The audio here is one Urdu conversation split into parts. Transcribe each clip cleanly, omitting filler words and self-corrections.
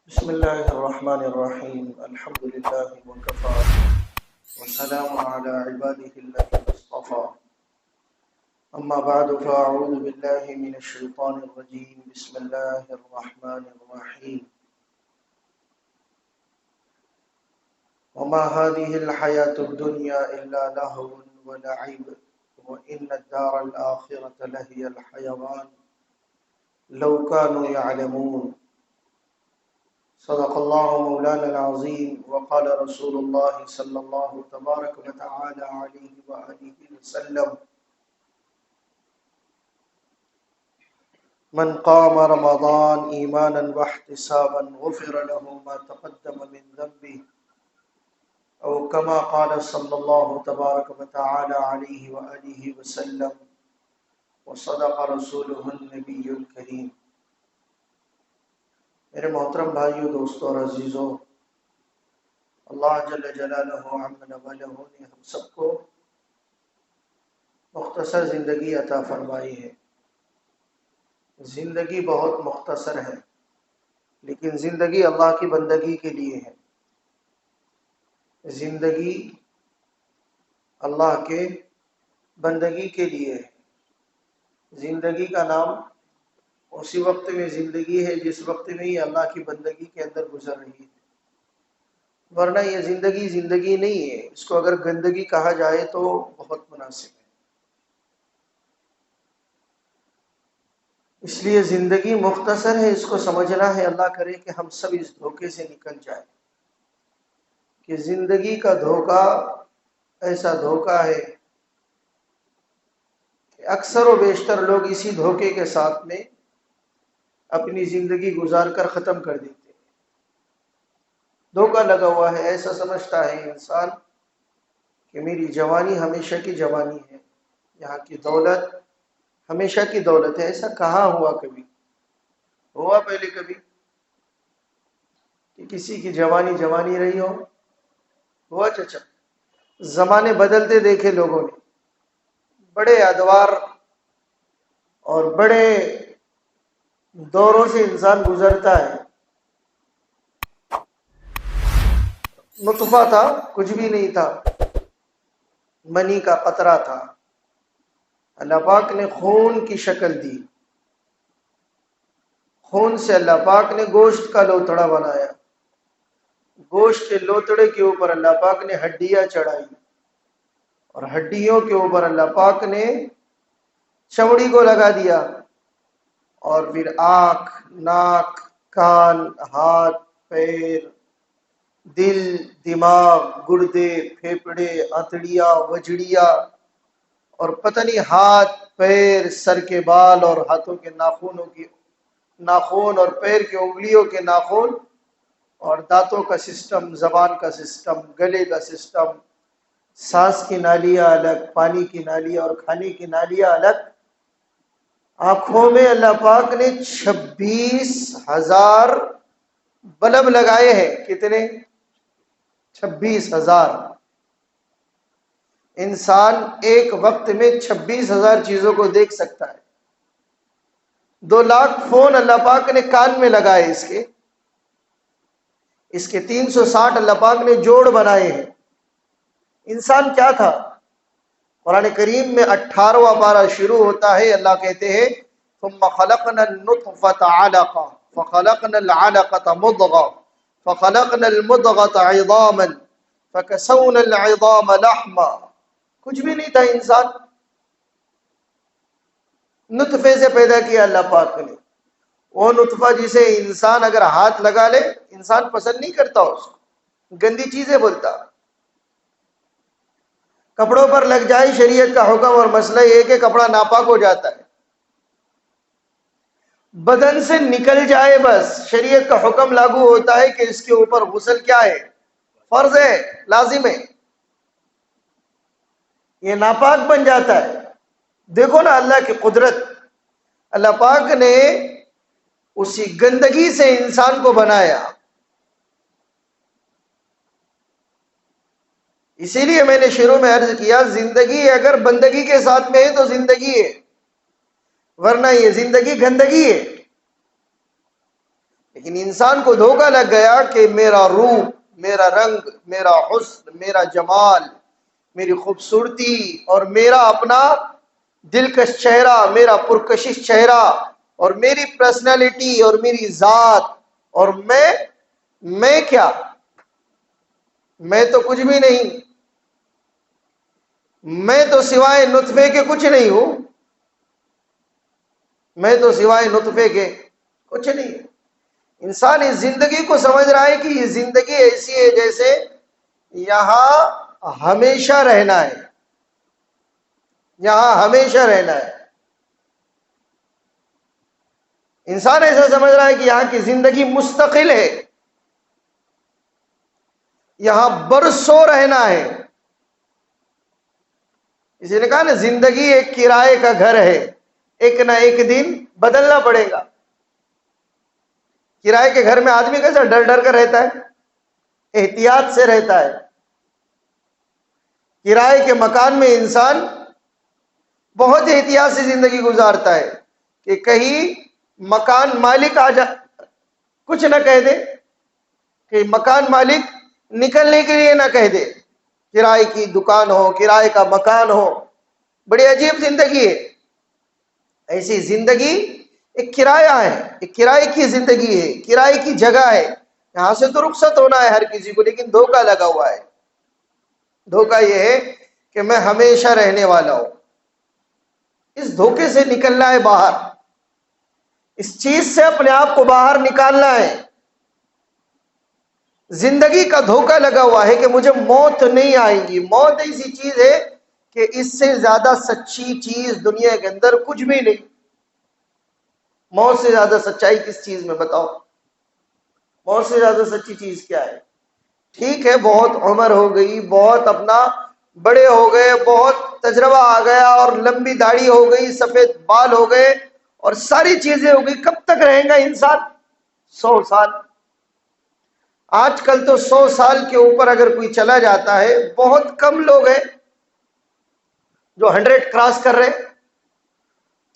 بسم الله الرحمن الرحيم الحمد لله وكفى وسلام على عباده الذين اصطفى أما بعد فأعوذ بالله من الشيطان الرجيم بسم الله الرحمن الرحيم وما هذه الحياة الدنيا إلا لهو ولعب وإن الدار الآخرة لهي الحيوان لو كانوا يعلمون صدق الله مولانا العظيم وقال رسول الله صلى الله تبارك وتعالى عليه وآله وسلم من قام رمضان إيمانا واحتسابا غفر له ما تقدم من ذنبه أو كما قال صلى الله تبارك وتعالى عليه وآله وسلم وصدق رسوله النبي الكريم۔ میرے محترم بھائیو، دوستو اور عزیزو، اللہ جل جلالہ عم نوالہ نے ہم سب کو مختصر زندگی عطا فرمائی ہے۔ زندگی بہت مختصر ہے، لیکن زندگی اللہ کی بندگی کے لیے ہے۔ زندگی اللہ کے بندگی کے لیے ہے۔ زندگی کا نام اسی وقت میں زندگی ہے جس وقت میں یہ اللہ کی بندگی کے اندر گزر رہی ہے، ورنہ یہ زندگی زندگی نہیں ہے۔ اس کو اگر گندگی کہا جائے تو بہت مناسب ہے۔ اس لیے زندگی مختصر ہے، اس کو سمجھنا ہے۔ اللہ کرے کہ ہم سب اس دھوکے سے نکل جائیں کہ زندگی کا دھوکہ ایسا دھوکہ ہے کہ اکثر و بیشتر لوگ اسی دھوکے کے ساتھ میں اپنی زندگی گزار کر ختم کر دیتے ہیں۔ دھوکہ لگا ہوا ہے، ایسا سمجھتا ہے انسان کہ میری جوانی ہمیشہ کی جوانی ہے، یہاں کی دولت ہمیشہ کی دولت ہے۔ ایسا کہاں ہوا؟ کبھی ہوا پہلے کبھی کہ کسی کی جوانی جوانی رہی ہو؟ ہوا چچا؟ زمانے بدلتے دیکھے لوگوں نے، بڑے ادوار اور بڑے دوروں سے انسان گزرتا ہے۔ نطفہ تھا، کچھ بھی نہیں تھا، منی کا قطرہ تھا، اللہ پاک نے خون کی شکل دی، خون سے اللہ پاک نے گوشت کا لوتڑا بنایا، گوشت کے لوتڑے کے اوپر اللہ پاک نے ہڈیاں چڑھائی، اور ہڈیوں کے اوپر اللہ پاک نے چمڑی کو لگا دیا، اور پھر آنکھ، ناک، کان، ہاتھ، پیر، دل، دماغ، گردے، پھیپڑے، آنتڑیاں، وجڑیاں، اور پتہ نہیں ہاتھ، پیر، سر کے بال اور ہاتھوں کے ناخن اور پیر کے انگلیوں کے ناخن، اور دانتوں کا سسٹم، زبان کا سسٹم، گلے کا سسٹم، سانس کی نالیاں الگ، پانی کی نالیاں اور کھانے کی نالیاں الگ۔ آنکھوں میں اللہ پاک نے 26,000 بلب لگائے ہیں۔ کتنے؟ 26,000۔ انسان ایک وقت میں 26,000 چیزوں کو دیکھ سکتا ہے۔ 2 لاکھ فون اللہ پاک نے کان میں لگائے، اس کے 360 اللہ پاک نے جوڑ بنائے ہیں۔ انسان کیا تھا؟ قرآن کریم میں 18واں پارہ شروع ہوتا ہے، اللہ کہتے ہیں ثم خلقنا النطفة علقة فخلقنا العلقة مضغة فخلقنا المضغة عظاما فكسونا العظام لحما۔ کچھ بھی نہیں تھا انسان، نطفے سے پیدا کیا اللہ پاک نے۔ وہ نطفہ جسے انسان اگر ہاتھ لگا لے، انسان پسند نہیں کرتا، اس کو گندی چیزیں بولتا۔ کپڑوں پر لگ جائے، شریعت کا حکم اور مسئلہ یہ کہ کپڑا ناپاک ہو جاتا ہے۔ بدن سے نکل جائے بس، شریعت کا حکم لاگو ہوتا ہے کہ اس کے اوپر غسل کیا ہے؟ فرض ہے، لازم ہے۔ یہ ناپاک بن جاتا ہے۔ دیکھو نا اللہ کی قدرت، اللہ پاک نے اسی گندگی سے انسان کو بنایا۔ اسی لیے میں نے شروع میں عرض کیا، زندگی اگر بندگی کے ساتھ میں ہے تو زندگی ہے، ورنہ یہ زندگی گندگی ہے۔ لیکن انسان کو دھوکہ لگ گیا کہ میرا روپ، میرا رنگ، میرا حسن، میرا جمال، میری خوبصورتی اور میرا اپنا دلکش چہرہ، میرا پرکشش چہرہ اور میری پرسنالٹی اور میری ذات اور میں کیا؟ میں تو کچھ بھی نہیں، میں تو سوائے نطفے کے کچھ نہیں ہوں، میں تو سوائے نطفے کے کچھ نہیں۔ انسان اس زندگی کو سمجھ رہا ہے کہ یہ زندگی ایسی ہے جیسے یہاں ہمیشہ رہنا ہے، یہاں ہمیشہ رہنا ہے۔ انسان ایسا سمجھ رہا ہے کہ یہاں کی زندگی مستقل ہے، یہاں برسوں رہنا ہے۔ اسی نے کہا نا، زندگی ایک کرائے کا گھر ہے، ایک نہ ایک دن بدلنا پڑے گا۔ کرائے کے گھر میں آدمی کیسا ڈر ڈر کر رہتا ہے، احتیاط سے رہتا ہے۔ کرائے کے مکان میں انسان بہت احتیاط سے زندگی گزارتا ہے کہ کہیں مکان مالک آ جا کچھ نہ کہہ دے، کہ مکان مالک نکلنے کے لیے نہ کہہ دے۔ کرائے کی دکان ہو، کرائے کا مکان ہو، بڑی عجیب زندگی ہے۔ ایسی زندگی ایک کرایہ ہے، ایک کرائے کی زندگی ہے، کرائے کی جگہ ہے۔ یہاں سے تو رخصت ہونا ہے ہر کسی کو، لیکن دھوکہ لگا ہوا ہے۔ دھوکہ یہ ہے کہ میں ہمیشہ رہنے والا ہوں۔ اس دھوکے سے نکلنا ہے باہر، اس چیز سے اپنے آپ کو باہر نکالنا ہے۔ زندگی کا دھوکہ لگا ہوا ہے کہ مجھے موت نہیں آئے گی۔ موت ایسی چیز ہے کہ اس سے زیادہ سچی چیز دنیا کے اندر کچھ بھی نہیں۔ موت سے زیادہ سچائی کس چیز میں بتاؤ؟ موت سے زیادہ سچی چیز کیا ہے؟ ٹھیک ہے، بہت عمر ہو گئی، بہت اپنا بڑے ہو گئے، بہت تجربہ آ گیا اور لمبی داڑھی ہو گئی، سفید بال ہو گئے اور ساری چیزیں ہو گئی۔ کب تک رہیں گا انسان؟ 100 سال۔ آج کل تو 100 سال کے اوپر اگر کوئی چلا جاتا ہے، بہت کم لوگ ہیں جو 100 کراس کر رہے۔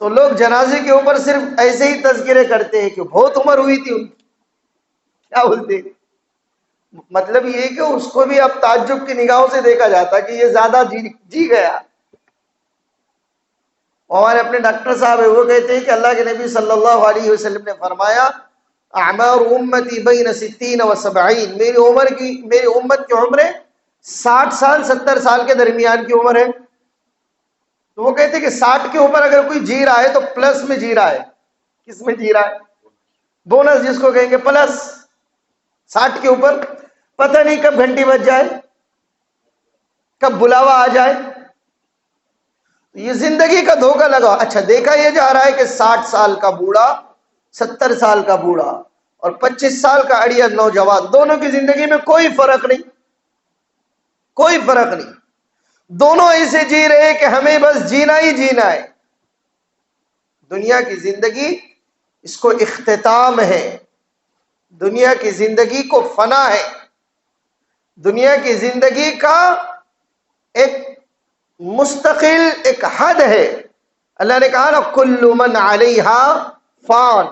تو لوگ جنازے کے اوپر صرف ایسے ہی تذکرے کرتے ہیں کہ بہت عمر ہوئی تھی ان کی۔ کیا بولتے ہیں؟ مطلب یہ کہ اس کو بھی اب تعجب کی نگاہوں سے دیکھا جاتا کہ یہ زیادہ جی گیا۔ ہمارے اپنے ڈاکٹر صاحب ہیں، وہ کہتے ہیں کہ اللہ کے نبی صلی اللہ علیہ وسلم نے فرمایا، اعمار امتی بین 60 و 70، میری امت کی عمریں 60 سال 70 سال کے درمیان کی عمر ہے۔ تو وہ کہتے ہیں کہ 60 کے اوپر اگر کوئی جی رہا ہے تو پلس میں جی رہا ہے۔ کس میں جی رہا ہے؟ بونس جس کو کہیں گے، پلس 60 کے اوپر۔ پتہ نہیں کب گھنٹی بج جائے، کب بلاوا آ جائے۔ یہ زندگی کا دھوکہ لگا۔ اچھا، دیکھا یہ جا رہا ہے کہ 60 سال کا بوڑھا، 70 سال کا بوڑھا اور 25 سال کا اڑیا نوجوان، دونوں کی زندگی میں کوئی فرق نہیں، کوئی فرق نہیں۔ دونوں ایسے جی رہے کہ ہمیں بس جینا ہی جینا ہے۔ دنیا کی زندگی اس کو اختتام ہے، دنیا کی زندگی کو فنا ہے، دنیا کی زندگی کا ایک مستقل ایک حد ہے۔ اللہ نے کہا نا، کل من علیہا فان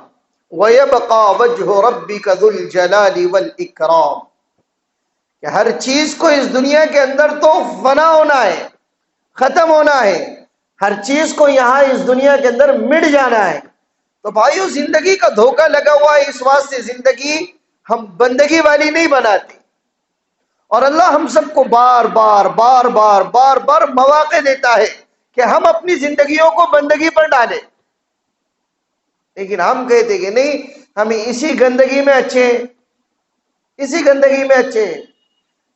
ویبقى وجہ ربک ذو الجلال والاکرام، کہ ہر چیز کو اس دنیا کے اندر تو فنا ہونا ہے، ختم ہونا ہے، ہر چیز کو یہاں اس دنیا کے اندر مٹ جانا ہے۔ تو بھائیو، زندگی کا دھوکہ لگا ہوا ہے، اس واسطے زندگی ہم بندگی والی نہیں بناتے، اور اللہ ہم سب کو بار بار بار بار بار بار مواقع دیتا ہے کہ ہم اپنی زندگیوں کو بندگی پر ڈالیں، لیکن ہم کہتے کہ نہیں، ہمیں اسی گندگی میں اچھے ہیں، اسی گندگی میں اچھے ہیں۔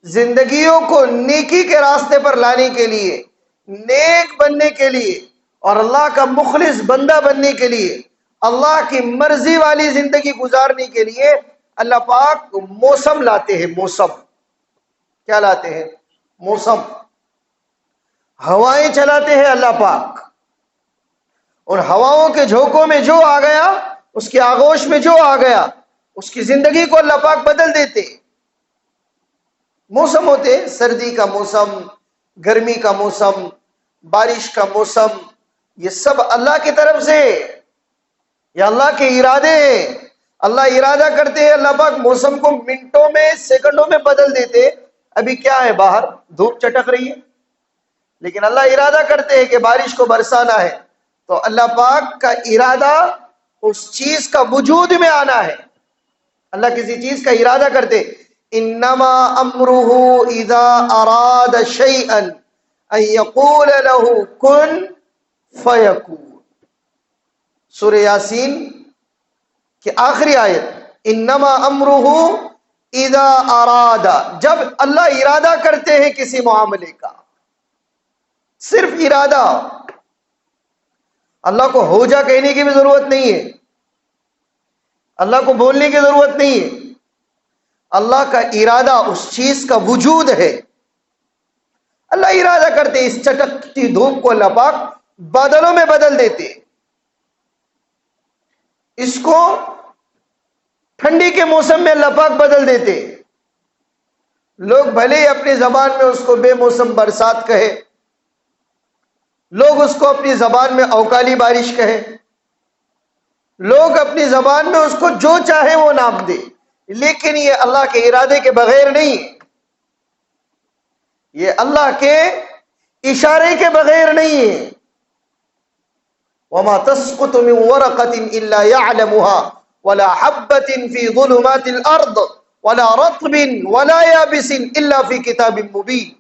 زندگیوں کو نیکی کے راستے پر لانے کے لیے، نیک بننے کے لیے اور اللہ کا مخلص بندہ بننے کے لیے، اللہ کی مرضی والی زندگی گزارنے کے لیے اللہ پاک موسم لاتے ہیں۔ موسم کیا لاتے ہیں؟ موسم۔ ہوائیں چلاتے ہیں اللہ پاک، اور ہواؤں کے جھونکوں میں جو آ گیا، اس کے آغوش میں جو آ گیا، اس کی زندگی کو اللہ پاک بدل دیتے۔ موسم ہوتے ہیں، سردی کا موسم، گرمی کا موسم، بارش کا موسم، یہ سب اللہ کی طرف سے، یہ اللہ کے ارادے ہیں۔ اللہ ارادہ کرتے ہیں، اللہ پاک موسم کو منٹوں میں سیکنڈوں میں بدل دیتے. ابھی کیا ہے، باہر دھوپ چٹک رہی ہے، لیکن اللہ ارادہ کرتے ہیں کہ بارش کو برسانا ہے، تو اللہ پاک کا ارادہ اس چیز کا وجود میں آنا ہے. اللہ کسی چیز کا ارادہ کرتے، انما امرہ اذا اراد شیئا ان یقول له کن فیکون. سورہ یاسین کی آخری آیت، انما امرہ اذا اراد، جب اللہ ارادہ کرتے ہیں کسی معاملے کا، صرف ارادہ. اللہ کو ہو جا کہنے کی بھی ضرورت نہیں ہے، اللہ کو بولنے کی ضرورت نہیں ہے. اللہ کا ارادہ اس چیز کا وجود ہے. اللہ ارادہ کرتے اس چٹکتی دھوپ کو اللہ پاک بادلوں میں بدل دیتے، اس کو ٹھنڈی کے موسم میں اللہ پاک بدل دیتے. لوگ بھلے ہی اپنی زبان میں اس کو بے موسم برسات کہے، لوگ اس کو اپنی زبان میں اوکالی بارش کہے، لوگ اپنی زبان میں اس کو جو چاہے وہ نام دے، لیکن یہ اللہ کے ارادے کے بغیر نہیں، یہ اللہ کے اشارے کے بغیر نہیں ہے. وما تسقط من ورقة الا يعلمها ولا حبة في ظلمات الارض ولا رطب ولا يابس الا في كتاب مبين.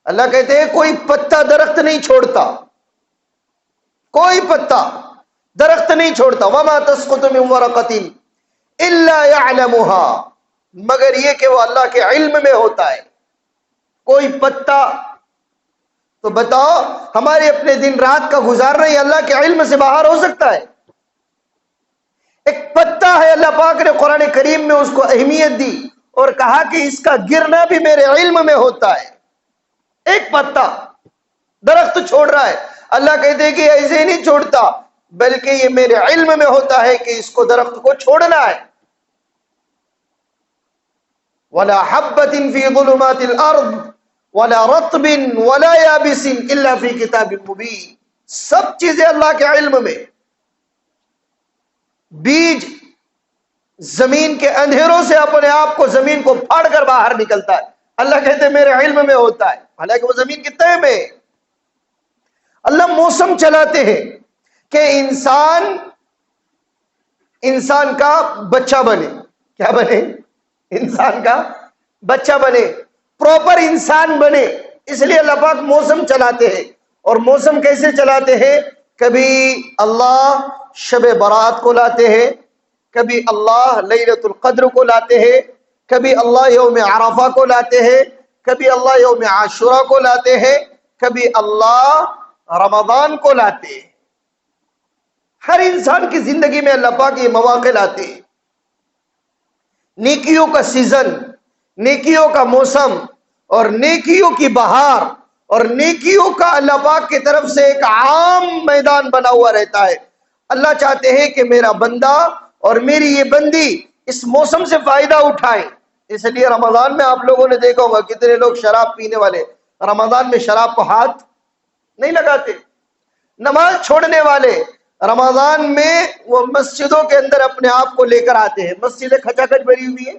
اللہ کہتے ہیں کوئی پتا درخت نہیں چھوڑتا، کوئی پتا درخت نہیں چھوڑتا. وما تسقط من ورقة الا يعلمها، مگر یہ کہ وہ اللہ کے علم میں ہوتا ہے. کوئی پتا، تو بتاؤ ہمارے اپنے دن رات کا گزارنا یہ اللہ کے علم سے باہر ہو سکتا ہے؟ ایک پتا ہے، اللہ پاک نے قرآن کریم میں اس کو اہمیت دی اور کہا کہ اس کا گرنا بھی میرے علم میں ہوتا ہے. ایک پتا درخت چھوڑ رہا ہے، اللہ کہتے ہیں کہ ایسے ہی نہیں چھوڑتا، بلکہ یہ میرے علم میں ہوتا ہے کہ اس کو درخت کو چھوڑنا ہے. ولا حبة في ظلمات الارض ولا رطب ولا يابس الا في كتاب مبين. سب چیزیں اللہ کے علم میں. بیج زمین کے اندھیروں سے اپنے آپ کو زمین کو پھاڑ کر باہر نکلتا ہے، اللہ کہتے ہیں میرے علم میں ہوتا ہے، حالانکہ وہ زمین کی تہ میں. اللہ موسم چلاتے ہیں کہ انسان کا بچہ بنے. کیا بنے؟ انسان کا بچہ بنے، پراپر انسان بنے. اس لیے اللہ پاک موسم چلاتے ہیں. اور موسم کیسے چلاتے ہیں؟ کبھی اللہ شب برات کو لاتے ہیں، کبھی اللہ لیلۃ القدر کو لاتے ہیں، کبھی اللہ یوم عرفہ کو لاتے ہیں، کبھی اللہ یوم عاشورہ کو لاتے ہیں، کبھی اللہ رمضان کو لاتے ہیں. ہر انسان کی زندگی میں اللہ پاک یہ مواقع لاتے ہیں. نیکیوں کا سیزن، نیکیوں کا موسم، اور نیکیوں کی بہار، اور نیکیوں کا اللہ پاک کی طرف سے ایک عام میدان بنا ہوا رہتا ہے. اللہ چاہتے ہیں کہ میرا بندہ اور میری یہ بندی اس موسم سے فائدہ اٹھائیں. اس لیے رمضان میں آپ لوگوں نے دیکھا ہوگا کتنے لوگ شراب پینے والے رمضان میں شراب کو ہاتھ نہیں لگاتے. نماز چھوڑنے والے رمضان میں وہ مسجدوں کے اندر اپنے آپ کو لے کر آتے ہیں، مسجدیں کھچا کھچ بھری ہوئی ہیں.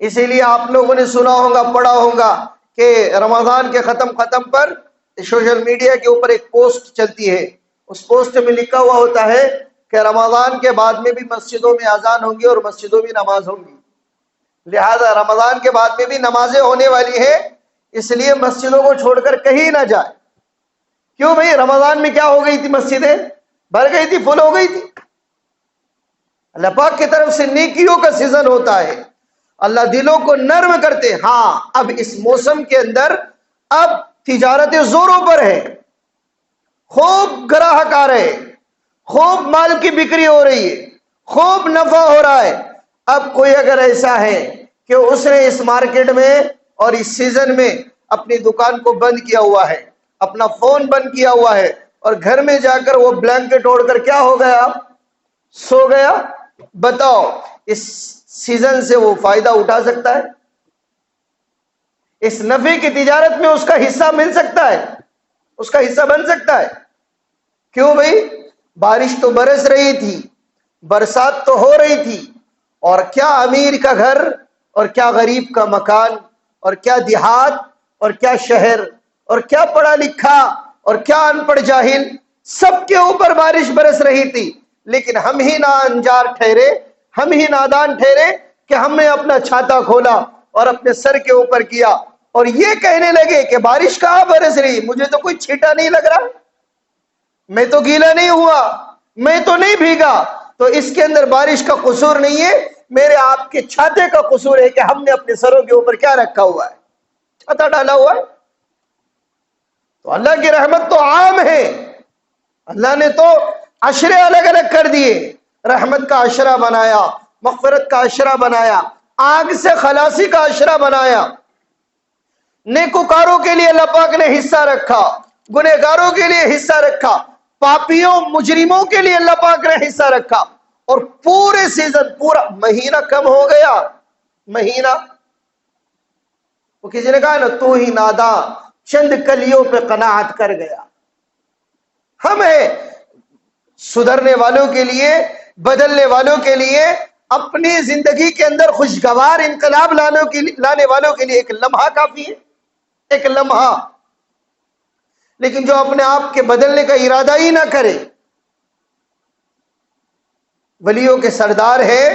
اسی لیے آپ لوگوں نے سنا ہوگا، پڑھا ہوگا کہ رمضان کے ختم پر سوشل میڈیا کے اوپر ایک پوسٹ چلتی ہے. اس پوسٹ میں لکھا ہوا ہوتا ہے کہ رمضان کے بعد میں بھی مسجدوں میں اذان ہوں گی اور مسجدوں میں نماز ہوں گی، لہذا رمضان کے بعد میں بھی نمازیں ہونے والی ہیں، اس لیے مسجدوں کو چھوڑ کر کہیں نہ جائے. کیوں بھئی؟ رمضان میں کیا ہو گئی تھی؟ مسجدیں بھر گئی تھی، فل ہو گئی تھی. اللہ پاک کی طرف سے نیکیوں کا سیزن ہوتا ہے، اللہ دلوں کو نرم کرتے. ہاں اب اس موسم کے اندر اب تجارتیں زوروں پر ہے، خوب گراہک آ رہے، خوب مال کی بکری ہو رہی ہے، خوب نفع ہو رہا ہے. اب کوئی اگر ایسا ہے کہ اس نے اس مارکیٹ میں اور اس سیزن میں اپنی دکان کو بند کیا ہوا ہے، اپنا فون بند کیا ہوا ہے، اور گھر میں جا کر وہ بلینکٹ اوڑھ کر کیا ہو گیا؟ سو گیا. بتاؤ اس سیزن سے وہ فائدہ اٹھا سکتا ہے؟ اس نفع کی تجارت میں اس کا حصہ مل سکتا ہے؟ اس کا حصہ بن سکتا ہے؟ کیوں بھائی؟ بارش تو برس رہی تھی، برسات تو ہو رہی تھی، اور کیا امیر کا گھر اور کیا غریب کا مکان اور کیا دیہات اور کیا شہر اور کیا پڑھا لکھا اور کیا ان پڑھ جاہل، سب کے اوپر بارش برس رہی تھی، لیکن ہم ہی نا انجار ٹھہرے، ہم ہی نادان ٹھہرے کہ ہم نے اپنا چھاتا کھولا اور اپنے سر کے اوپر کیا اور یہ کہنے لگے کہ بارش کہاں برس رہی، مجھے تو کوئی چھیٹا نہیں لگ رہا، میں تو گیلا نہیں ہوا، میں تو نہیں بھیگا۔ تو اس کے اندر بارش کا قصور نہیں ہے، میرے آپ کے چھاتے کا قصور ہے کہ ہم نے اپنے سروں کے اوپر کیا رکھا ہوا ہے، چھاتا ڈالا ہوا ہے۔ تو اللہ کی رحمت تو عام ہے، اللہ نے تو عشرے الگ الگ کر دیے، رحمت کا عشرہ بنایا، مغفرت کا عشرہ بنایا، آگ سے خلاصی کا عشرہ بنایا، نیکوکاروں کے لیے اللہ پاک نے حصہ رکھا، گنہگاروں کے لیے حصہ رکھا، پاپیوں مجرموں کے لیے اللہ پاک نے حصہ رکھا، اور پورے سیزن، پورا مہینہ کم ہو گیا، مہینہ، وہ کسی نے کہا نا تو ہی نادا چند کلیوں پہ قناعت کر گیا۔ ہم ہیں سدھرنے والوں کے لیے، بدلنے والوں کے لیے، اپنی زندگی کے اندر خوشگوار انقلاب لانے والوں کے لیے ایک لمحہ کافی ہے، ایک لمحہ، لیکن جو اپنے آپ کے بدلنے کا ارادہ ہی نہ کرے۔ ولیوں کے سردار ہے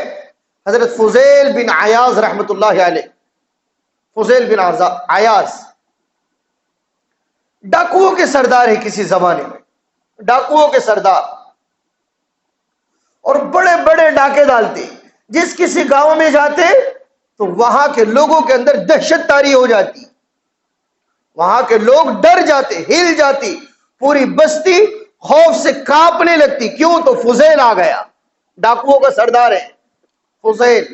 حضرت فضیل بن عیاض رحمت اللہ علیہ، فضیل بن عیاض ڈاکوؤں کے سردار ہے کسی زمانے میں، ڈاکوؤں کے سردار، اور بڑے بڑے ڈاکے ڈالتے، جس کسی گاؤں میں جاتے تو وہاں کے لوگوں کے اندر دہشت طاری ہو جاتی، وہاں کے لوگ ڈر جاتے، ہل جاتی، پوری بستی خوف سے کانپنے لگتی، کیوں؟ تو فضیل آ گیا، ڈاکوؤں کا سردار ہے فضیل۔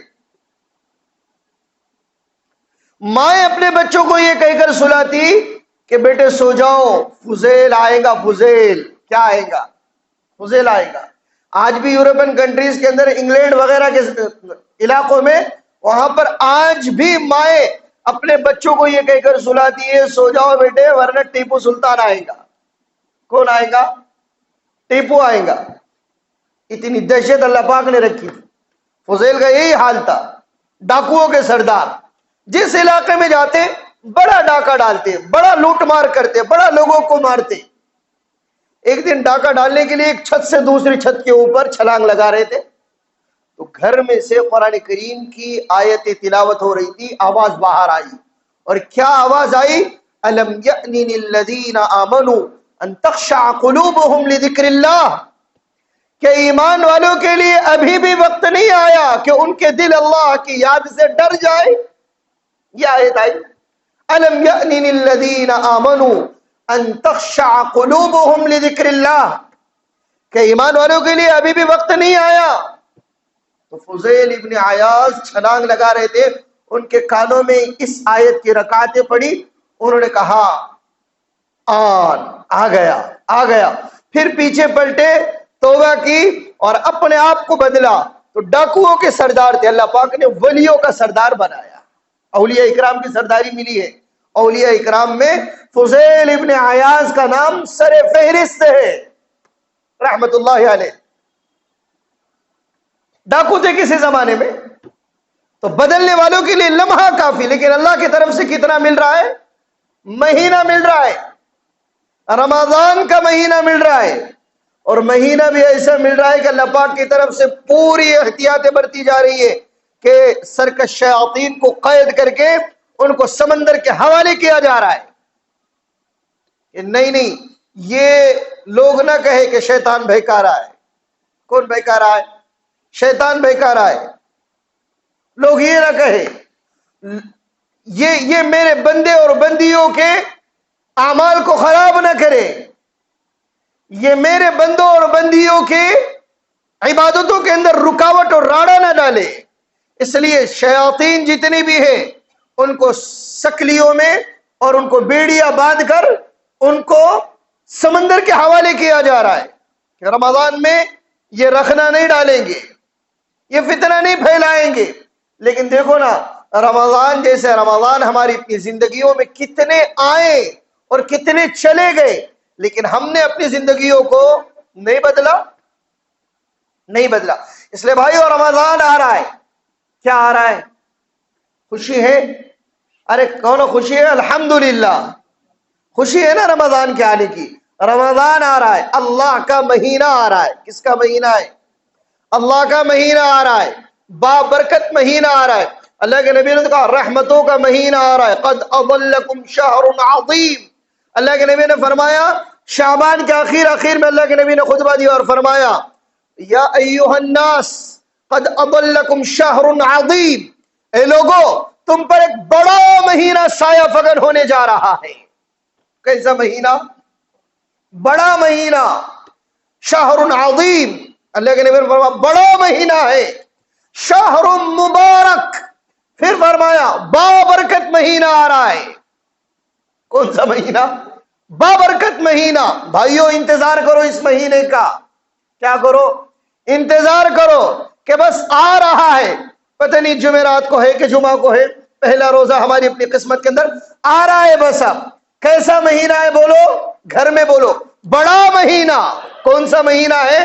مائیں اپنے بچوں کو یہ کہہ کر سلاتی کہ بیٹے سو جاؤ، فضیل آئے گا، فضیل کیا آئے گا، فضیل آئے گا۔ آج بھی یورپین کنٹریز کے اندر، انگلینڈ وغیرہ کے علاقوں میں، وہاں پر آج بھی مائیں اپنے بچوں کو یہ کہہ کر سلاتی ہے سو جاؤ بیٹے ورنہ ٹیپو سلطان آئے گا۔ کون آئے گا؟ ٹیپو آئے گا۔ اتنی دہشت اللہ پاک نے رکھی تھی۔ فضیل کا یہی حال تھا، ڈاکوؤں کے سردار، جس علاقے میں جاتے بڑا ڈاکہ ڈالتے، بڑا لوٹ مار کرتے، بڑا لوگوں کو مارتے۔ ایک دن ڈاکہ ڈالنے کے لیے ایک چھت سے دوسری چھت کے اوپر چھلانگ لگا رہے تھے، تو گھر میں سے قرآن کریم کی آیت تلاوت ہو رہی تھی، آواز باہر آئی، اور کیا آواز آئی؟ أَلَمْ يَأْنِ لِلَّذِينَ آمَنُوا أَن تَخْشَعَ قُلُوبُهُمْ لِذِكْرِ اللَّهِ، کہ ایمان والوں کے لیے ابھی بھی وقت نہیں آیا کہ ان کے دل اللہ کی یاد سے ڈر جائے۔ یہ آیت آئی، أَلَمْ يَأْنِ لِلَّذِينَ آمَنُوا أَن تَخْشَعَ قُلُوبُهُمْ لِذِكْرِ اللَّهِ، کہ ایمان والوں کے لیے ابھی بھی وقت نہیں آیا۔ تو فضیل ابن عیاض چھلانگ لگا رہے تھے، ان کے کانوں میں اس آیت کی رکعتیں پڑی، انہوں نے کہا آ گیا، آ گیا، پھر پیچھے پلٹے، توبہ کی اور اپنے آپ کو بدلا۔ تو ڈاکوؤں کے سردار تھے، اللہ پاک نے ولیوں کا سردار بنایا، اولیاء اکرام کی سرداری ملی ہے۔ اولیاء اکرام میں فضیل ابن عیاض کا نام سر فہرست ہے رحمت اللہ علیہ۔ ڈاکو تھے کسی زمانے میں۔ تو بدلنے والوں کے لیے لمحہ کافی، لیکن اللہ کی طرف سے کتنا مل رہا ہے؟ مہینہ مل رہا ہے، رمضان کا مہینہ مل رہا ہے، اور مہینہ بھی ایسا مل رہا ہے کہ اللہ پاک کی طرف سے پوری احتیاطیں برتی جا رہی ہے کہ سرکش شیاطین کو قید کر کے ان کو سمندر کے حوالے کیا جا رہا ہے کہ نہیں یہ لوگ نہ کہے کہ شیطان بہکا رہا ہے۔ کون بہکا رہا ہے؟ شیطان بہکا رہا ہے۔ لوگ یہ نہ کہے، یہ میرے بندے اور بندیوں کے اعمال کو خراب نہ کرے، یہ میرے بندوں اور بندیوں کے عبادتوں کے اندر رکاوٹ اور راڑا نہ ڈالے۔ اس لیے شیاطین جتنی بھی ہیں ان کو سکلیوں میں اور ان کو بیڑیاں باندھ کر ان کو سمندر کے حوالے کیا جا رہا ہے کہ رمضان میں یہ رخنا نہیں ڈالیں گے، یہ فتنہ نہیں پھیلائیں گے۔ لیکن دیکھو نا، رمضان جیسے رمضان ہماری اپنی زندگیوں میں کتنے آئے اور کتنے چلے گئے، لیکن ہم نے اپنی زندگیوں کو نہیں بدلا۔ نہیں بدلا. اس لیے بھائیو رمضان آ رہا ہے. کیا آ رہا ہے؟ خوشی ہے. ارے کون خوشی ہے؟ الحمدللہ خوشی ہے نا رمضان کے آنے کی. رمضان آ رہا ہے، اللہ کا مہینہ آ رہا ہے. کس کا مہینہ ہے؟ اللہ کا مہینہ آ رہا ہے، بابرکت مہینہ آ رہا ہے. اللہ کے نبی نے کہا رحمتوں کا مہینہ آ رہا ہے. قد اضلکم شہر عظیم. اللہ کے نبی نے فرمایا شعبان کے اخیر میں اللہ کے نبی نے خطبہ دیا اور فرمایا یا ایھا الناس قد اضلکم شہر عظیم. اے لوگو تم پر ایک بڑا مہینہ سایہ فگن ہونے جا رہا ہے. کیسا مہینہ؟ بڑا مہینہ. شہر عظیم. اللہ کے نبی نے فرمایا بڑا مہینہ ہے. شہر مبارک. پھر فرمایا بابرکت مہینہ آ رہا ہے. کون سا مہینہ؟ بابرکت مہینہ. بھائیو انتظار کرو اس مہینے کا. کیا کرو؟ انتظار کرو کہ بس آ رہا ہے. پتہ نہیں جمعرات کو ہے کہ جمعہ کو ہے، پہلا روزہ ہماری اپنی قسمت کے اندر آ رہا ہے. بس اب کیسا مہینہ ہے بولو، گھر میں بولو بڑا مہینہ. کون سا مہینہ ہے؟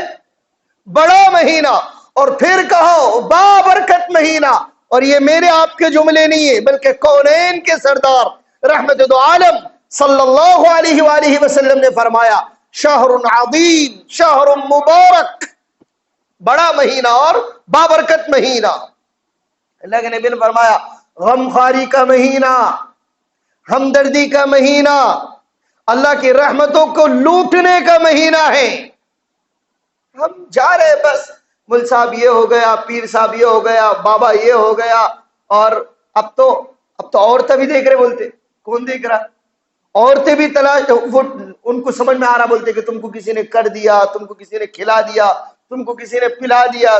بڑا مہینہ. اور پھر کہو بابرکت مہینہ. اور یہ میرے آپ کے جملے نہیں ہے بلکہ کونین کے سردار رحمت دو عالم صلی اللہ علیہ وآلہ وسلم نے فرمایا شہر عظیم شہر مبارک. بڑا مہینہ اور بابرکت مہینہ. اللہ کے نبی نے فرمایا غمخواری کا مہینہ، ہمدردی کا مہینہ، اللہ کی رحمتوں کو لوٹنے کا مہینہ ہے. ہم جا رہے بس مل صاحب یہ ہو گیا، پیر صاحب یہ ہو گیا، بابا یہ ہو گیا. اور اب تو عورتیں بھی دیکھ رہے. بولتے کون دیکھ رہا؟ عورتیں بھی تلاش. وہ ان کو سمجھ میں آ رہا بولتے کہ تم کو کسی نے کر دیا، تم کو کسی نے کھلا دیا، تم کو کسی نے پلا دیا،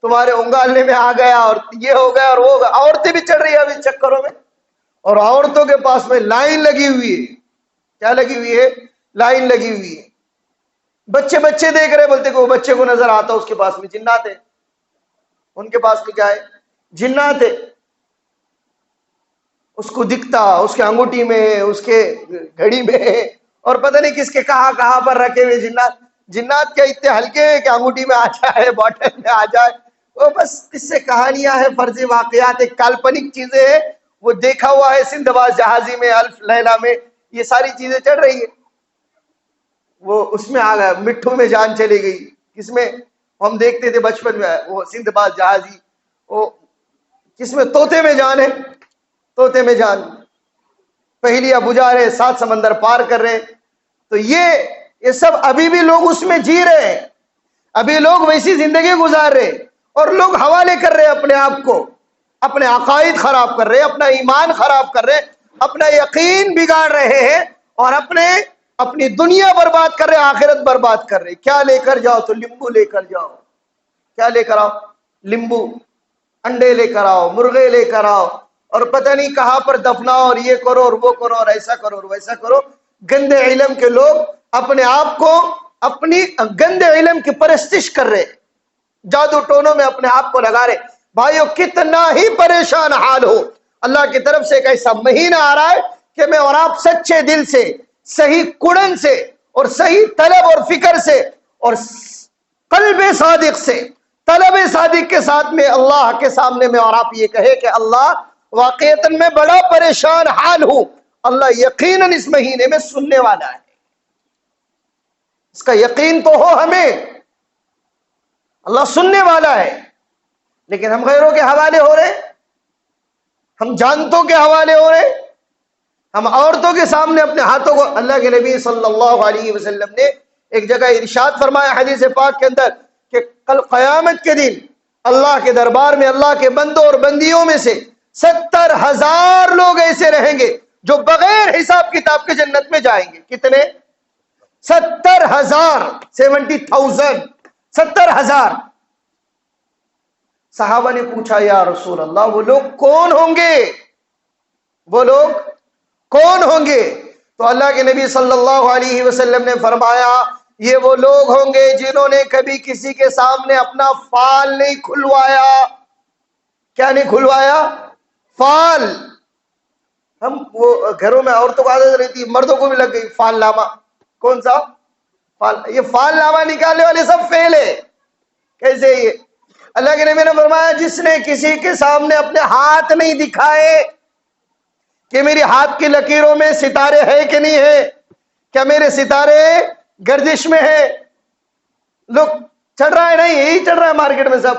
تمہارے انگالنے میں آ گیا اور یہ ہو گیا اور وہ ہو گیا. عورتیں بھی چڑھ رہی ہیں اب اس چکروں میں. اور عورتوں کے پاس میں لائن لگی ہوئی ہے. کیا لگی ہوئی ہے؟ لائن لگی ہوئی ہے. بچے دیکھ رہے. بولتے کہ وہ بچے کو نظر آتا اس کے پاس میں جنات ہے. ان کے پاس میں کیا ہے؟ جنات ہے. اس کو دکھتا اس کے انگوٹھی میں، اس کے گھڑی میں، اور پتہ نہیں کس کے کہاں پر رکھے ہوئے جنات. جنات کیا اتنے ہلکے ہیں کہ انگوٹھی میں آ جائے، باٹل میں آ جائے. وہ بس کس سے کہانیاں ہیں، فرضی واقعات، ایک کالپنک چیزیں ہیں. وہ دیکھا ہوا ہے سندھ باز جہازی میں، الف لیلہ میں، یہ ساری چیزیں چڑھ رہی ہیں. وہ اس میں آ گیا، مٹھو میں جان چلی گئی. کس میں؟ ہم دیکھتے تھے بچپن میں وہ سندھ باز جہازی. وہ کس میں؟ طوطے میں جان ہے. طوطے میں جان. پہلیاں بجا رہے، 7 سمندر پار کر رہے. تو یہ سب ابھی بھی لوگ اس میں جی رہے ہیں. ابھی لوگ ویسی زندگی گزار رہے اور لوگ حوالے کر رہے اپنے آپ کو. اپنے عقائد خراب کر رہے، اپنا ایمان خراب کر رہے، اپنا یقین بگاڑ رہے ہیں اور اپنی دنیا برباد کر رہے، آخرت برباد کر رہے. کیا لے کر جاؤ؟ تو لیمبو لے کر جاؤ. کیا لے کر آؤ؟ لیمبو. انڈے لے کر آؤ، مرغے لے کر آؤ، اور پتہ نہیں کہاں پر دفناؤ، اور یہ کرو اور وہ کرو اور ایسا کرو اور ویسا کرو. گندے علم کے لوگ اپنے آپ کو اپنی گندے علم کی پرستش کر رہے، جادو ٹونوں میں اپنے آپ کو لگا رہے. بھائیو کتنا ہی پریشان حال ہو، اللہ کی طرف سے ایک ایسا مہینہ آ رہا ہے کہ میں اور آپ سچے دل سے، صحیح کڑن سے، اور صحیح طلب اور فکر سے، اور قلب صادق سے، طلب صادق کے ساتھ میں اللہ کے سامنے میں اور آپ یہ کہے کہ اللہ واقعتاً میں بڑا پریشان حال ہوں. اللہ یقیناً اس مہینے میں سننے والا ہے. اس کا یقین تو ہو ہمیں، اللہ سننے والا ہے. لیکن ہم غیروں کے حوالے ہو رہے، ہم جانتوں کے حوالے ہو رہے، ہم عورتوں کے سامنے اپنے ہاتھوں کو. اللہ کے نبی صلی اللہ علیہ وسلم نے ایک جگہ ارشاد فرمایا حدیث پاک کے اندر کہ کل قیامت کے دن اللہ کے دربار میں اللہ کے بندوں اور بندیوں میں سے 70,000 لوگ ایسے رہیں گے جو بغیر حساب کتاب کے جنت میں جائیں گے. کتنے؟ 70,000. 70,000. 70,000. صحابہ نے پوچھا یا رسول اللہ وہ لوگ کون ہوں گے؟ وہ لوگ کون ہوں گے؟ تو اللہ کے نبی صلی اللہ علیہ وسلم نے فرمایا یہ وہ لوگ ہوں گے جنہوں نے کبھی کسی کے سامنے اپنا فال نہیں کھلوایا. کیا نہیں کھلوایا؟ فال. ہم وہ گھروں میں عورتوں کو عادت رہتی، مردوں کو بھی لگ گئی فال نامہ. کون سا فال؟ یہ فال نامہ نکالنے والے سب فیل ہے. کیسے یہ؟ اللہ کے نبی نے فرمایا جس نے کسی کے سامنے اپنے ہاتھ نہیں دکھائے کہ میری ہاتھ کی لکیروں میں ستارے ہیں کہ نہیں ہے، کیا میرے ستارے گردش میں ہے، لوگ چڑھ رہا ہے نہیں، یہی چڑھ رہا ہے مارکیٹ میں سب،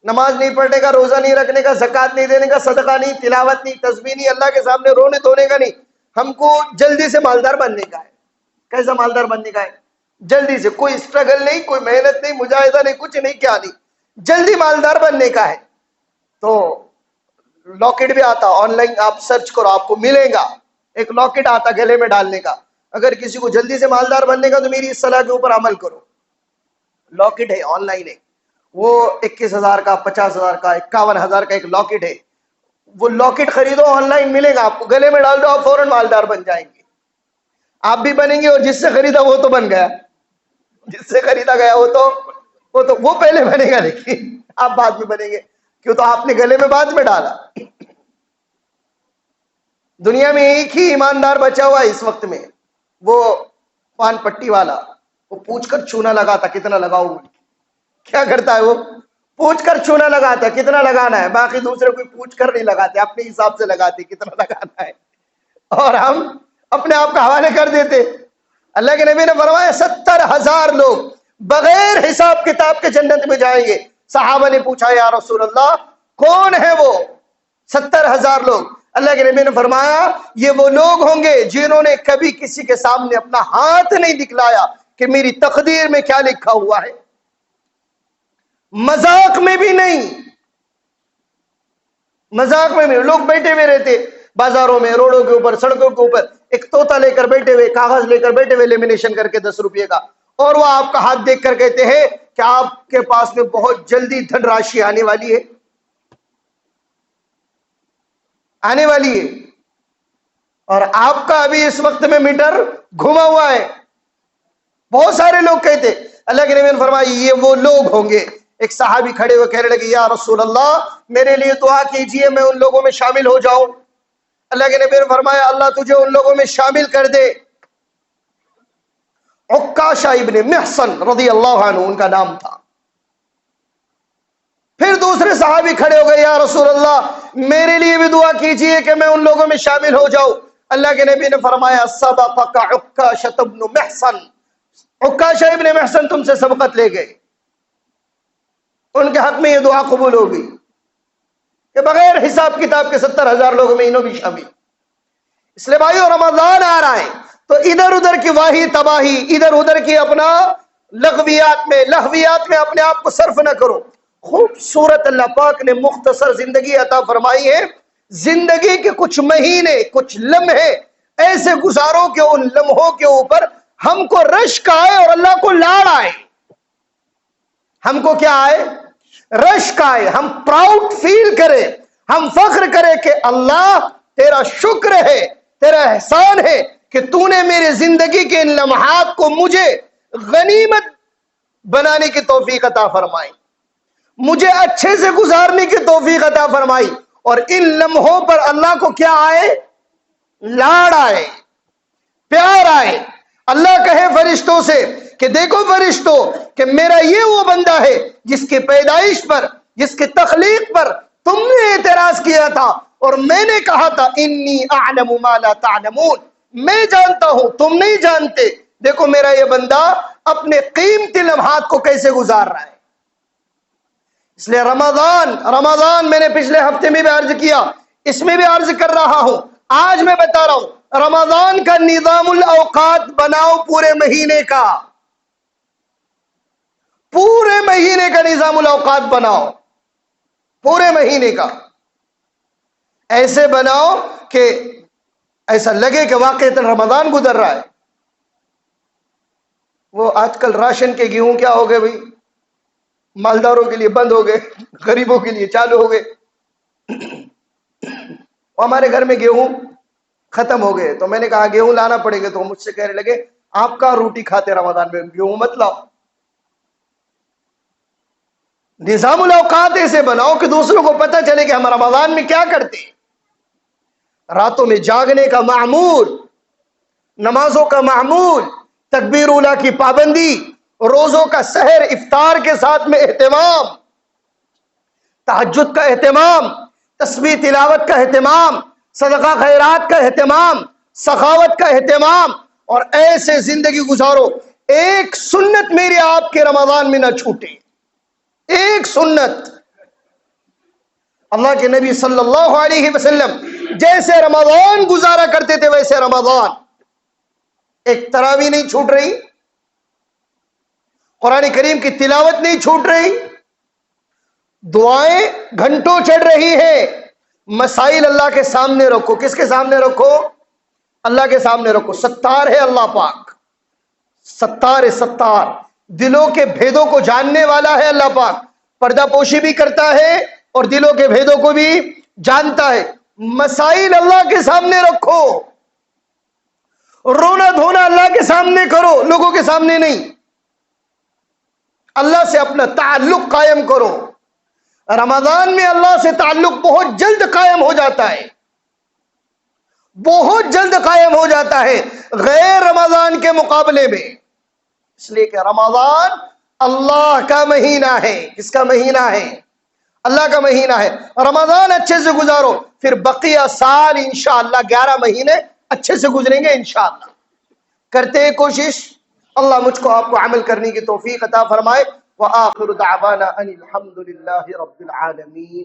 نماز نہیں پڑھنے کا، روزہ نہیں رکھنے کا، زکوٰۃ نہیں دینے کا، صدقہ نہیں، تلاوت نہیں، تسبیح نہیں، اللہ کے سامنے رونے دھونے کا نہیں، ہم کو جلدی سے مالدار بننے کا ہے۔ کیسا مالدار بننے کا ہے؟ جلدی سے، کوئی اسٹرگل نہیں، کوئی محنت نہیں، مجاہدہ نہیں، کچھ نہیں، کیا نہیں، جلدی مالدار بننے کا ہے۔ تو لاکٹ بھی آتا، آن لائن آپ سرچ کرو آپ کو ملے گا، ایک لاکٹ آتا گلے میں ڈالنے کا۔ اگر کسی کو جلدی سے مالدار بننے کا تو میری اس صلاح کے اوپر عمل کرو۔ لاکٹ ہے، آن لائن ہے، وہ 21,000 کا، 50,000 کا، 51,000 کا ایک لاکٹ ہے۔ وہ لاکٹ خریدو، آن لائن ملے گا آپ کو، گلے میں ڈال دو، آپ فوراً مالدار بن جائیں گے۔ آپ بھی بنیں گے، اور جس سے خریدا وہ تو بن گیا، جس سے خریدا گیا وہ پہلے بنے گا، لیکن آپ بعد میں بنیں گے، کیوں تو آپ نے گلے میں بعد میں ڈالا۔ دنیا میں ایک ہی ایماندار بچا ہوا ہے اس وقت میں، وہ پان پٹی والا، وہ پوچھ کر چونا لگاتا کتنا لگاؤ، کیا کرتا ہے وہ؟ پوچھ کر چونا لگاتا ہے کتنا لگانا ہے، باقی دوسرے کوئی پوچھ کر نہیں لگاتے، اپنے حساب سے لگاتے کتنا لگانا ہے، اور ہم اپنے آپ کا حوالے کر دیتے۔ اللہ کے نبی نے فرمایا 70,000 لوگ بغیر حساب کتاب کے جنت میں جائیں گے۔ صحابہ نے پوچھا یا رسول اللہ کون ہے وہ 70,000 لوگ؟ اللہ کے نبی نے فرمایا یہ وہ لوگ ہوں گے جنہوں نے کبھی کسی کے سامنے اپنا ہاتھ نہیں دکھلایا کہ میری تقدیر میں کیا لکھا ہوا ہے، مذاق میں بھی نہیں، مذاق میں بھی۔ لوگ بیٹھے ہوئے رہتے بازاروں میں، روڈوں کے اوپر، سڑکوں کے اوپر، ایک طوطا لے کر بیٹھے ہوئے، کاغذ لے کر بیٹھے ہوئے، لیمینیشن کر کے 10 روپے کا، اور وہ آپ کا ہاتھ دیکھ کر کہتے ہیں کہ آپ کے پاس میں بہت جلدی دھن راشی آنے والی ہے، آنے والی ہے، اور آپ کا ابھی اس وقت میں میٹر گھما ہوا ہے۔ بہت سارے لوگ کہتے، اللہ کے نبی نے فرمایا یہ وہ لوگ ہوں گے۔ ایک صحابی کھڑے ہوئے کہنے لگے یا رسول اللہ میرے لیے دعا کیجئے میں ان لوگوں میں شامل ہو جاؤں۔ اللہ کے نبی نے فرمایا اللہ تجھے ان لوگوں میں شامل کر دے۔ عکاشہ ابن محصن رضی اللہ عنہ ان کا نام تھا۔ پھر دوسرے صحابی کھڑے ہو گئے یا رسول اللہ میرے لیے بھی دعا کیجئے کہ میں ان لوگوں میں شامل ہو جاؤں۔ اللہ کے نبی نے فرمایا سبقک عکاشہ ابن محصن، عکاشہ ابن محصن تم سے سبقت لے گئے، ان کے حق میں یہ دعا قبول ہوگی کہ بغیر حساب کتاب کے 70,000 لوگوں میں انہوں بھی شامل۔ اس لیے بھائیو رمضان آ رہا ہے تو ادھر ادھر کی واہی تباہی، ادھر ادھر کی اپنا لغویات میں اپنے آپ کو صرف نہ کرو۔ خوبصورت اللہ پاک نے مختصر زندگی عطا فرمائی ہے، زندگی کے کچھ مہینے، کچھ لمحے ایسے گزارو کہ ان لمحوں کے اوپر ہم کو رشک آئے اور اللہ کو لاڑ آئے۔ ہم کو کیا آئے؟ رشک آئے، ہم پراؤڈ فیل کریں، ہم فخر کریں کہ اللہ تیرا شکر ہے، تیرا احسان ہے کہ تو نے میرے زندگی کے ان لمحات کو مجھے غنیمت بنانے کی توفیق عطا فرمائی، مجھے اچھے سے گزارنے کی توفیق عطا فرمائی، اور ان لمحوں پر اللہ کو کیا آئے؟ لاڑ آئے، پیار آئے۔ اللہ کہے فرشتوں سے کہ دیکھو فرشتوں کہ میرا یہ وہ بندہ ہے جس کی پیدائش پر، جس کی تخلیق پر تم نے اعتراض کیا تھا اور میں نے کہا تھا انی اعلم ما لا تعلمون، میں جانتا ہوں تم نہیں جانتے، دیکھو میرا یہ بندہ اپنے قیمتی لمحات کو کیسے گزار رہا ہے۔ اس لیے رمضان میں نے پچھلے ہفتے میں بھی عرض کیا، اس میں بھی عرض کر رہا ہوں، آج میں بتا رہا ہوں، رمضان کا نظام الاوقات بناؤ، پورے مہینے کا، پورے مہینے کا نظام الاوقات بناؤ، پورے مہینے کا ایسے بناؤ کہ ایسا لگے کہ واقعی رمضان گزر رہا ہے۔ وہ آج کل راشن کے گیہوں کیا ہو گئے بھائی، مالداروں کے لیے بند ہو گئے، غریبوں کے لیے چالو ہو گئے۔ ہمارے گھر میں گیہوں ختم ہو گئے تو میں نے کہا گیہوں لانا پڑیں گے، تو مجھ سے کہنے لگے آپ کا روٹی کھاتے رمضان میں، گیہوں مت لاؤ۔ نظام الاوقات ایسے بناؤ کہ دوسروں کو پتہ چلے کہ ہم رمضان میں کیا کرتے ہیں۔ راتوں میں جاگنے کا معمول، نمازوں کا معمول، تکبیر اولیٰ کی پابندی، روزوں کا سحر افطار کے ساتھ میں اہتمام، تہجد کا اہتمام، تسبیح تلاوت کا اہتمام، صدقہ خیرات کا اہتمام، سخاوت کا اہتمام، اور ایسے زندگی گزارو ایک سنت میری آپ کے رمضان میں نہ چھوٹے، ایک سنت۔ اللہ کے نبی صلی اللہ علیہ وسلم جیسے رمضان گزارا کرتے تھے ویسے رمضان، ایک تراویح نہیں چھوٹ رہی، قرآن کریم کی تلاوت نہیں چھوٹ رہی، دعائیں گھنٹوں چڑھ رہی ہیں، مسائل اللہ کے سامنے رکھو۔ کس کے سامنے رکھو؟ اللہ کے سامنے رکھو۔ ستار ہے اللہ پاک، ستار ہے، ستار، دلوں کے بھیدوں کو جاننے والا ہے اللہ پاک، پردہ پوشی بھی کرتا ہے اور دلوں کے بھیدوں کو بھی جانتا ہے۔ مسائل اللہ کے سامنے رکھو، رونا دھونا اللہ کے سامنے کرو، لوگوں کے سامنے نہیں۔ اللہ سے اپنا تعلق قائم کرو۔ رمضان میں اللہ سے تعلق بہت جلد قائم ہو جاتا ہے، بہت جلد قائم ہو جاتا ہے غیر رمضان کے مقابلے میں، اس لیے کہ رمضان اللہ کا مہینہ ہے۔ کس کا مہینہ ہے؟ اللہ کا مہینہ ہے۔ رمضان اچھے سے گزارو، پھر بقیہ سال انشاءاللہ 11 مہینے اچھے سے گزریں گے انشاءاللہ۔ کرتے ہیں کوشش، اللہ مجھ کو آپ کو عمل کرنے کی توفیق عطا فرمائے۔ وآخر دعوانا ان الحمد للہ رب العالمین۔